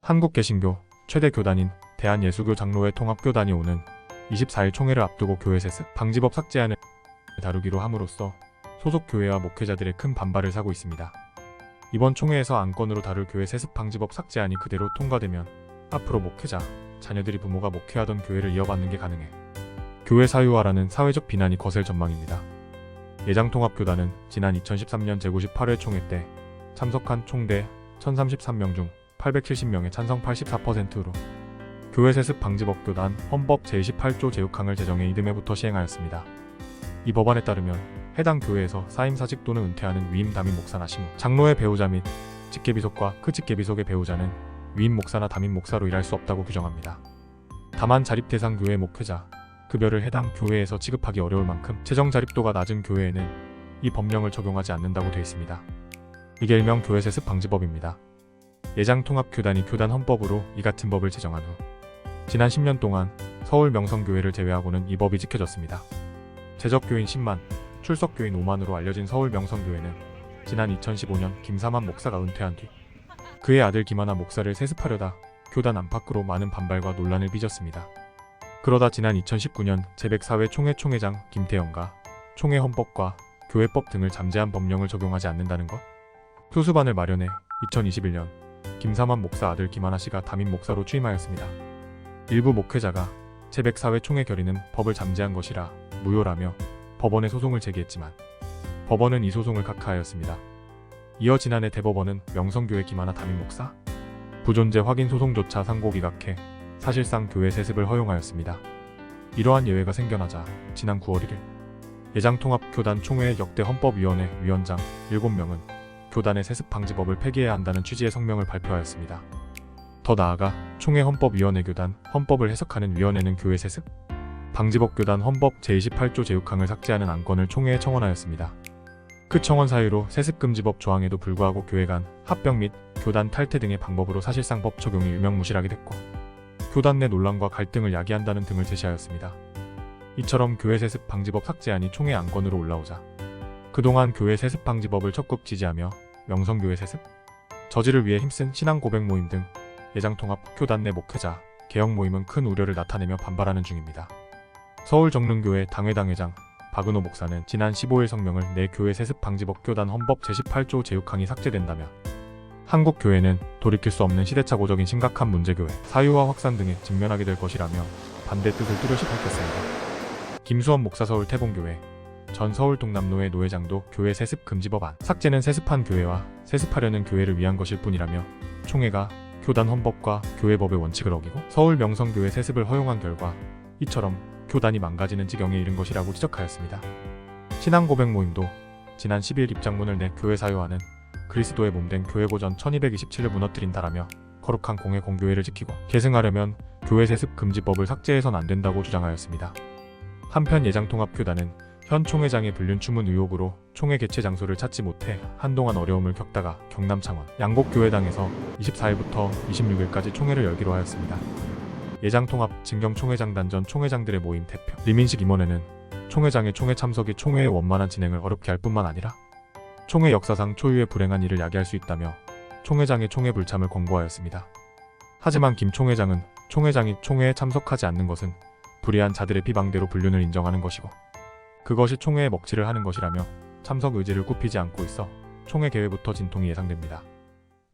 한국개신교 최대 교단인 대한예수교 장로회 통합교단이 오는 24일 총회를 앞두고 교회 세습 방지법 삭제안을 다루기로 함으로써 소속 교회와 목회자들의 큰 반발을 사고 있습니다. 이번 총회에서 안건으로 다룰 교회 세습 방지법 삭제안이 그대로 통과되면 앞으로 목회자, 자녀들이 부모가 목회하던 교회를 이어받는 게 가능해 교회 사유화라는 사회적 비난이 거셀 전망입니다. 예장통합교단은 지난 2013년 제98회 총회 때 참석한 총대 1033명 중 870명의 찬성 84%로 교회 세습 방지법 교단 헌법 제28조 제6항을 제정해 이듬해부터 시행하였습니다. 이 법안에 따르면 해당 교회에서 사임사직 또는 은퇴하는 위임 담임 목사나 시무, 장로의 배우자 및 직계비속과 그 직계비속의 배우자는 위임 목사나 담임 목사로 일할 수 없다고 규정합니다. 다만 자립 대상 교회 목회자, 급여를 해당 교회에서 지급하기 어려울 만큼 재정 자립도가 낮은 교회에는 이 법령을 적용하지 않는다고 되어 있습니다. 이게 일명 교회 세습 방지법입니다. 예장통합교단이 교단 헌법으로 이 같은 법을 제정한 후 지난 10년 동안 서울 명성교회를 제외하고는 이 법이 지켜졌습니다. 재적교인 10만, 출석교인 5만으로 알려진 서울 명성교회는 지난 2015년 김사만 목사가 은퇴한 뒤 그의 아들 김하나 목사를 세습하려다 교단 안팎으로 많은 반발과 논란을 빚었습니다. 그러다 지난 2019년 제104회 총회 총회장 김태영과 총회 헌법과 교회법 등을 잠재한 법령을 적용하지 않는다는 것, 수습안을 마련해 2021년 김사만 목사 아들 김하나 씨가 담임 목사로 취임하였습니다. 일부 목회자가 제104회 총회 결의는 법을 잠재한 것이라 무효라며 법원에 소송을 제기했지만 법원은 이 소송을 각하하였습니다. 이어 지난해 대법원은 명성교회 김하나 담임 목사 부존재 확인 소송조차 상고 기각해 사실상 교회 세습을 허용하였습니다. 이러한 예외가 생겨나자 지난 9월 1일 예장통합교단 총회 역대 헌법위원회 위원장 7명은 교단의 세습 방지법을 폐기해야 한다는 취지의 성명을 발표하였습니다. 더 나아가 총회 헌법위원회 교단 헌법을 해석하는 위원회는 교회 세습 방지법 교단 헌법 제28조 제6항을 삭제하는 안건을 총회에 청원하였습니다. 그 청원 사유로 세습금지법 조항에도 불구하고 교회 간 합병 및 교단 탈퇴 등의 방법으로 사실상 법 적용이 유명무실하게 됐고 교단 내 논란과 갈등을 야기한다는 등을 제시하였습니다. 이처럼 교회 세습 방지법 삭제안이 총회 안건으로 올라오자 그동안 교회 세습 방지법을 적극 지지하며 명성교회 세습 저지를 위해 힘쓴 신앙 고백 모임 등 예장통합 교단 내 목회자, 개혁 모임은 큰 우려를 나타내며 반발하는 중입니다. 서울정릉교회 당회당회장 박은호 목사는 지난 15일 성명을 내 교회 세습 방지법 교단 헌법 제18조 제6항이 삭제된다면 한국 교회는 돌이킬 수 없는 시대착오적인 심각한 문제교회, 사유화 확산 등에 직면하게 될 것이라며 반대 뜻을 뚜렷이 밝혔습니다. 김수원 목사 서울 태봉교회 전 서울 동남노회 노회장도 교회 세습 금지법안 삭제는 세습한 교회와 세습하려는 교회를 위한 것일 뿐이라며 총회가 교단 헌법과 교회법의 원칙을 어기고 서울 명성교회 세습을 허용한 결과 이처럼 교단이 망가지는 지경에 이른 것이라고 지적하였습니다. 신앙 고백 모임도 지난 12일 입장문을 내 교회 사유화는 그리스도의 몸된 교회 고전 1227을 무너뜨린다라며 거룩한 공회 공교회를 지키고 계승하려면 교회 세습 금지법을 삭제해선 안 된다고 주장하였습니다. 한편 예장통합교단은 현 총회장의 불륜추문 의혹으로 총회 개최 장소를 찾지 못해 한동안 어려움을 겪다가 경남 창원 양곡교회당에서 24일부터 26일까지 총회를 열기로 하였습니다. 예장통합 진경총회장단 전 총회장들의 모임 대표 리민식 임원회는 총회장의 총회 참석이 총회의 원만한 진행을 어렵게 할 뿐만 아니라 총회 역사상 초유의 불행한 일을 야기할 수 있다며 총회장의 총회 불참을 권고하였습니다. 하지만 김 총회장은 총회장이 총회에 참석하지 않는 것은 불의한 자들의 비방대로 불륜을 인정하는 것이고 그것이 총회의 먹칠을 하는 것이라며 참석 의지를 굽히지 않고 있어 총회 개회부터 진통이 예상됩니다.